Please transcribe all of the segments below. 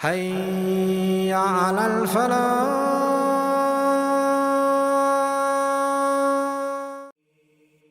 حي على الفلاح.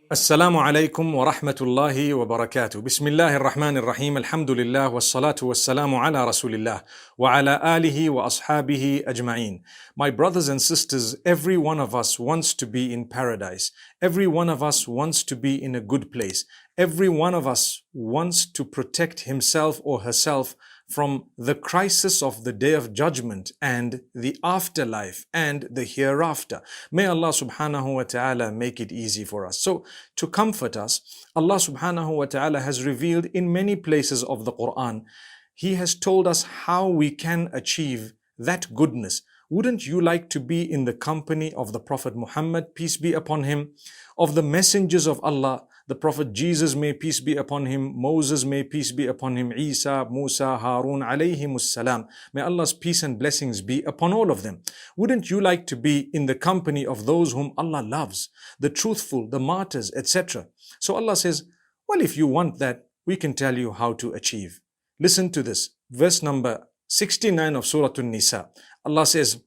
Assalamu alaikum wa rahmatullahi wa barakatuh. Bismillahir Rahmanir Rahim. Alhamdulillah wa salatu wa salamu ala Rasulillah wa ala alihi wa ashabihi ajma'een. My brothers and sisters, every one of us wants to be in paradise. Every one of us wants to be in a good place. Every one of us wants to protect himself or herself from the crisis of the Day of Judgment and the afterlife and the hereafter. May Allah subhanahu wa ta'ala make it easy for us. So, to comfort us, Allah subhanahu wa ta'ala has revealed in many places of the Quran, He has told us how we can achieve that goodness. Wouldn't you like to be in the company of the Prophet Muhammad, peace be upon him, of the messengers of Allah, the Prophet Jesus, may peace be upon him, Moses, may peace be upon him, Isa, Musa, Harun, alayhimus salam. May Allah's peace and blessings be upon all of them. Wouldn't you like to be in the company of those whom Allah loves, the truthful, the martyrs, etc.? So Allah says, well, if you want that, we can tell you how to achieve. Listen to this, verse number 69 of Surah An-Nisa. Allah says,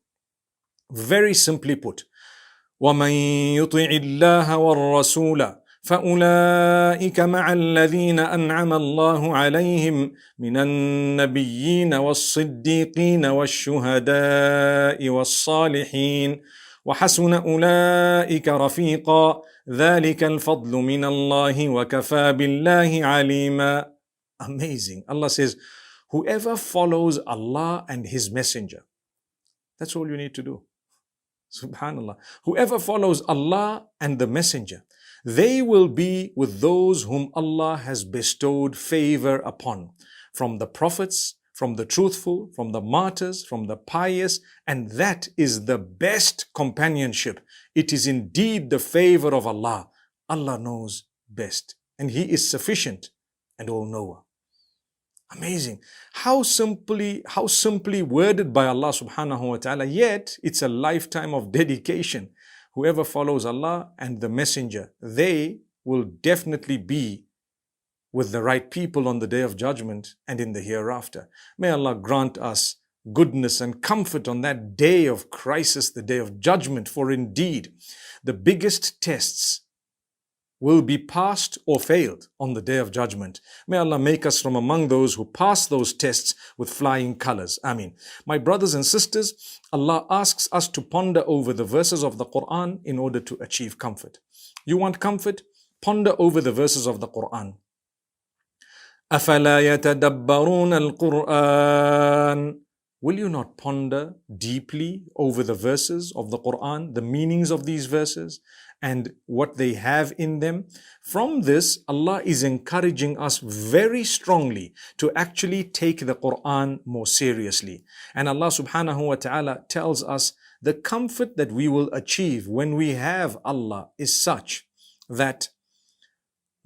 very simply put, وَمَن يُطِعِ اللَّهَ وَالرَّسُولَ فأولئك مع الذين أنعم الله عليهم من النبيين والصديقين والشهداء والصالحين وحسن أولئك رفيقا ذلك الفضل من الله وكفى بالله عليما. Amazing. Allah says, whoever follows Allah and His Messenger, that's all you need to do. Subhanallah. Whoever follows Allah and the Messenger, they will be with those whom Allah has bestowed favor upon, from the prophets, from the truthful, from the martyrs, from the pious, and that is the best companionship. It is indeed the favor of Allah. Allah knows best, and He is sufficient and all-knower. Amazing. How simply worded by Allah subhanahu wa ta'ala, yet it's a lifetime of dedication. Whoever follows Allah and the Messenger, they will definitely be with the right people on the Day of Judgment and in the hereafter. May Allah grant us goodness and comfort on that day of crisis, the Day of Judgment, for indeed the biggest tests will be passed or failed on the Day of Judgment. May Allah make us from among those who pass those tests with flying colors. Ameen. My brothers and sisters, Allah asks us to ponder over the verses of the Quran in order to achieve comfort. You want comfort? Ponder over the verses of the Quran. أَفَلَا يَتَدَبَّرُونَ الْقُرْآنَ. Will you not ponder deeply over the verses of the Quran, the meanings of these verses, and what they have in them? From this, Allah is encouraging us very strongly to actually take the Quran more seriously. And Allah subhanahu wa ta'ala tells us the comfort that we will achieve when we have Allah is such that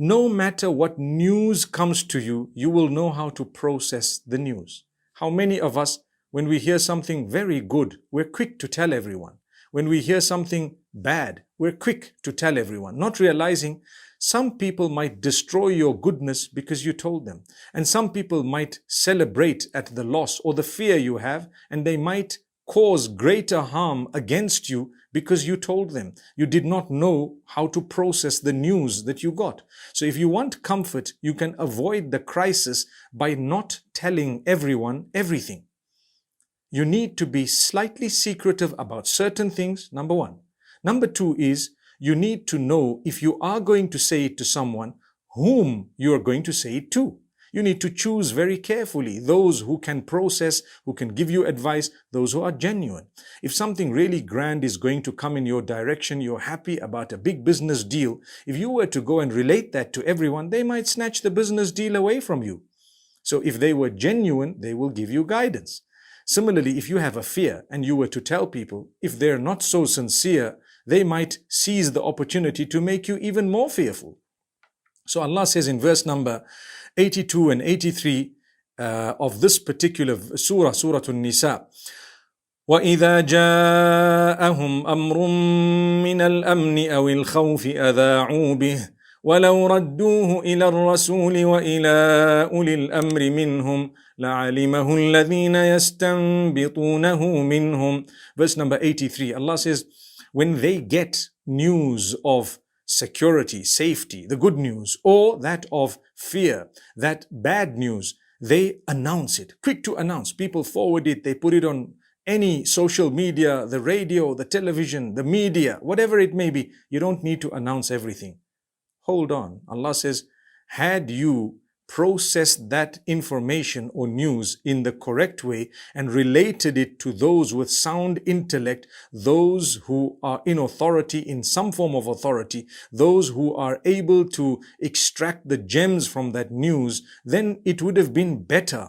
no matter what news comes to you, you will know how to process the news. How many of us, when we hear something very good, we're quick to tell everyone. When we hear something bad, we're quick to tell everyone, not realizing some people might destroy your goodness because you told them. And some people might celebrate at the loss or the fear you have, and they might cause greater harm against you because you told them. You did not know how to process the news that you got. So if you want comfort, you can avoid the crisis by not telling everyone everything. You need to be slightly secretive about certain things, number one. Number two is, you need to know if you are going to say it to someone, whom you are going to say it to. You need to choose very carefully those who can process, who can give you advice, those who are genuine. If something really grand is going to come in your direction, you're happy about a big business deal, if you were to go and relate that to everyone, they might snatch the business deal away from you. So if they were genuine, they will give you guidance. Similarly, if you have a fear and you were to tell people, if they're not so sincere, they might seize the opportunity to make you even more fearful. So Allah says in verse number 82 and 83 of this particular surah, Surah An-Nisa, وَإِذَا جَاءَهُمْ أَمْرٌ مِّنَ الْأَمْنِ أَوِ الْخَوْفِ أَذَاعُوا بِهِ وَلَوْ رَدُّوهُ إِلَى الرَّسُولِ وَإِلَى أُولِي الْأَمْرِ مِنْهُمْ لَعَلِمَهُ الَّذِينَ يَسْتَنبِطُونَهُ مِنْهُمْ. Verse number 83, Allah says, when they get news of security, safety, the good news, or that of fear, that bad news, they announce it. Quick to announce. People forward it, they put it on any social media, the radio, the television, the media, whatever it may be. You don't need to announce everything. Hold on. Allah says, had you processed that information or news in the correct way and related it to those with sound intellect, those who are in authority, in some form of authority, those who are able to extract the gems from that news, then it would have been better.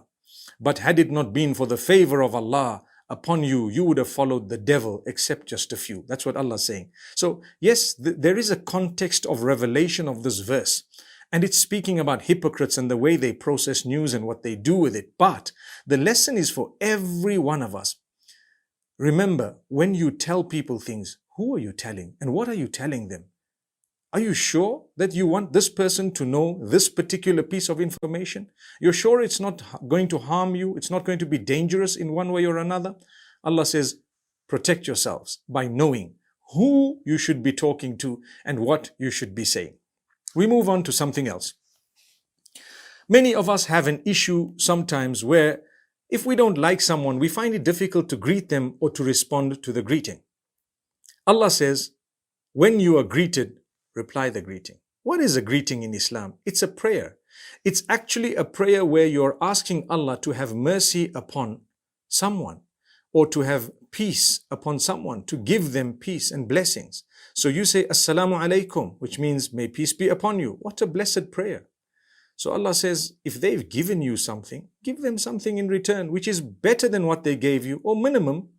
But had it not been for the favor of Allah upon you, you would have followed the devil, except just a few. That's what Allah is saying. So yes, there is a context of revelation of this verse. And it's speaking about hypocrites and the way they process news and what they do with it. But the lesson is for every one of us. Remember, when you tell people things, who are you telling? And what are you telling them? Are you sure that you want this person to know this particular piece of information? You're sure it's not going to harm you? It's not going to be dangerous in one way or another? Allah says, protect yourselves by knowing who you should be talking to and what you should be saying. We move on to something else. Many of us have an issue sometimes where if we don't like someone, we find it difficult to greet them or to respond to the greeting. Allah says, when you are greeted, reply the greeting. What is a greeting in Islam? It's a prayer. It's actually a prayer where you're asking Allah to have mercy upon someone or to have peace upon someone, to give them peace and blessings. So you say, Assalamu alaikum, which means, may peace be upon you. What a blessed prayer. So Allah says, if they've given you something, give them something in return, which is better than what they gave you, or minimum,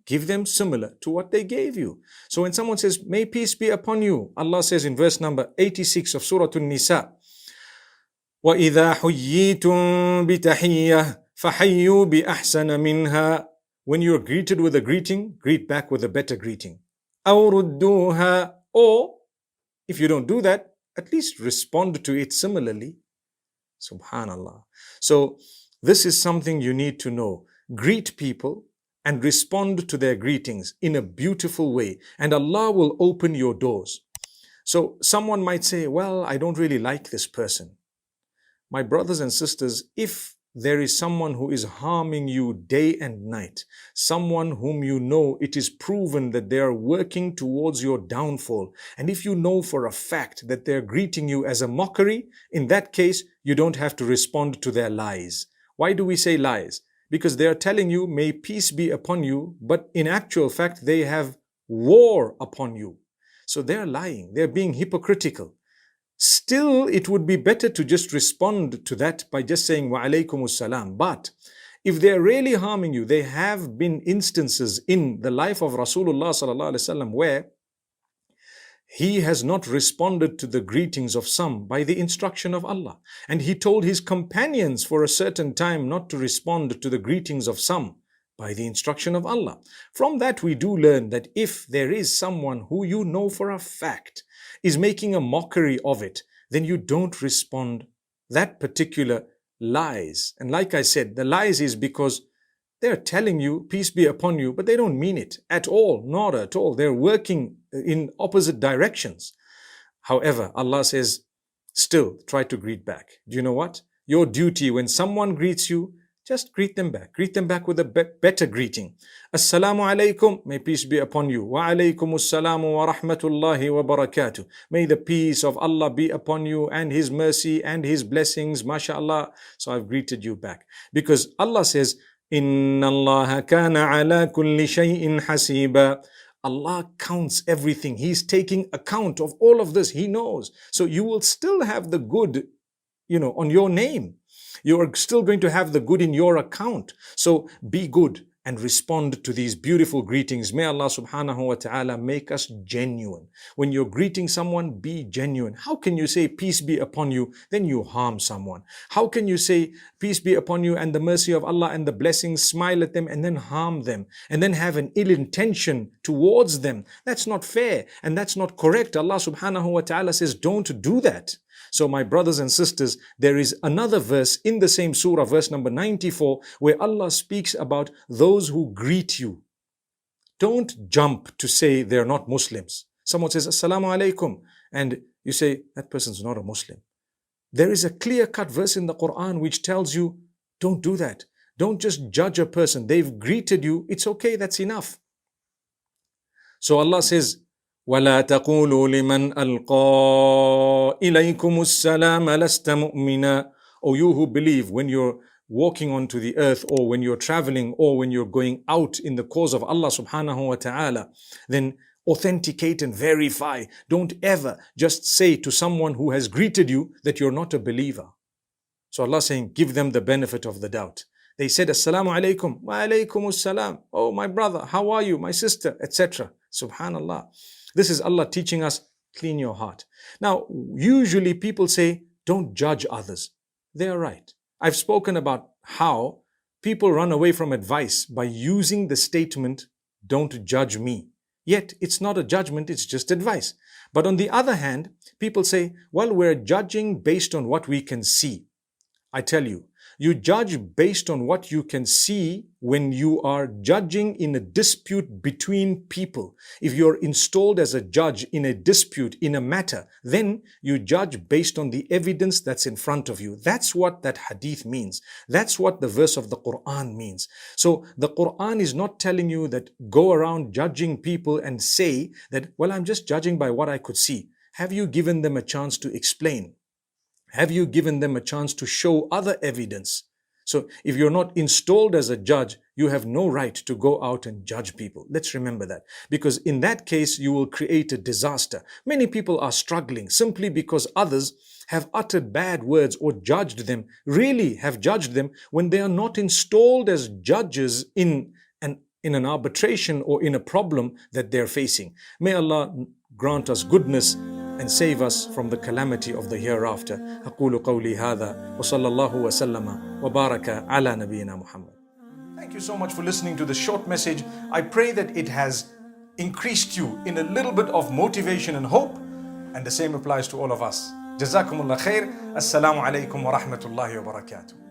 give them similar to what they gave you. So when someone says, may peace be upon you, Allah says in verse number 86 of Surah An-Nisa, وَإِذَا حُيِّيتُم بِتَحِيَّةٍ فَحَيُّوا بِأَحْسَنَ مِنْهَا. When you're greeted with a greeting, greet back with a better greeting. أَوْ رُدُّوهَا. Or, if you don't do that, at least respond to it similarly. Subhanallah. So, this is something you need to know. Greet people and respond to their greetings in a beautiful way, and Allah will open your doors. So, someone might say, well, I don't really like this person. My brothers and sisters, if there is someone who is harming you day and night, someone whom you know it is proven that they are working towards your downfall, and if you know for a fact that they're greeting you as a mockery, in that case, you don't have to respond to their lies. Why do we say lies? Because they are telling you, may peace be upon you, but in actual fact, they have war upon you. So they're lying, they're being hypocritical. Still, it would be better to just respond to that by just saying wa alaykumus salam. But if they're really harming you, there have been instances in the life of Rasulullah sallallahu alaihi wasallam where he has not responded to the greetings of some by the instruction of Allah. And he told his companions for a certain time not to respond to the greetings of some by the instruction of Allah. From that we do learn that if there is someone who you know for a fact is making a mockery of it, then you don't respond that particular lies. And like I said, the lies is because they're telling you, peace be upon you, but they don't mean it at all, not at all. They're working in opposite directions. However, Allah says, still try to greet back. Do you know what? Your duty when someone greets you, just greet them back. Greet them back with a better greeting. Assalamu alaikum, may peace be upon you. Wa alaykum assalamu wa rahmatullahi wa barakatuh. May the peace of Allah be upon you and His mercy and His blessings, mashallah. So I've greeted you back. Because Allah says, Inna Allah kana ala kulli shay'in hasiba. Allah counts everything. He's taking account of all of this. He knows. So you will still have the good, on your name. You are still going to have the good in your account. So be good and respond to these beautiful greetings. May Allah subhanahu wa ta'ala make us genuine. When you're greeting someone, be genuine. How can you say peace be upon you, then you harm someone? How can you say peace be upon you and the mercy of Allah and the blessings, smile at them and then harm them and then have an ill intention towards them? That's not fair and that's not correct. Allah subhanahu wa ta'ala says don't do that. So my brothers and sisters, there is another verse in the same surah, verse number 94, where Allah speaks about those who greet you. Don't jump to say they're not Muslims. Someone says, Assalamu alaikum, and you say, that person's not a Muslim. There is a clear-cut verse in the Quran which tells you, don't do that. Don't just judge a person. They've greeted you. It's okay, that's enough. So Allah says, وَلَا تَقُولُوا لِمَنْ أَلْقَى إِلَيْكُمُ السَّلَامَ لَسْتَ مُؤْمِنًا. O you who believe, when you're walking onto the earth, or when you're traveling, or when you're going out in the cause of Allah subhanahu wa ta'ala, then authenticate and verify. Don't ever just say to someone who has greeted you that you're not a believer. So Allah is saying, give them the benefit of the doubt. They said, Assalamu alaikum, wa alaikum assalam. Oh, my brother, how are you? My sister, etc. Subhanallah. This is Allah teaching us, clean your heart. Now, usually people say, don't judge others. They are right. I've spoken about how people run away from advice by using the statement, don't judge me. Yet, it's not a judgment, it's just advice. But on the other hand, people say, well, we're judging based on what we can see. I tell you, you judge based on what you can see when you are judging in a dispute between people. If you're installed as a judge in a dispute, in a matter, then you judge based on the evidence that's in front of you. That's what that hadith means. That's what the verse of the Quran means. So the Quran is not telling you that go around judging people and say that, well, I'm just judging by what I could see. Have you given them a chance to explain? Have you given them a chance to show other evidence? So if you're not installed as a judge, you have no right to go out and judge people. Let's remember that. Because in that case, you will create a disaster. Many people are struggling simply because others have uttered bad words or judged them, really have judged them when they are not installed as judges in an arbitration or in a problem that they're facing. May Allah grant us goodness and save us from the calamity of the hereafter. أقول قولي هذا وصلى الله وسلم وبارك على نبينا محمد. Thank you so much for listening to the short message. I pray that it has increased you in a little bit of motivation and hope, and the same applies to all of us. Jazakumullah khair. Assalamu alaikum wa rahmatullahi wa barakatuh.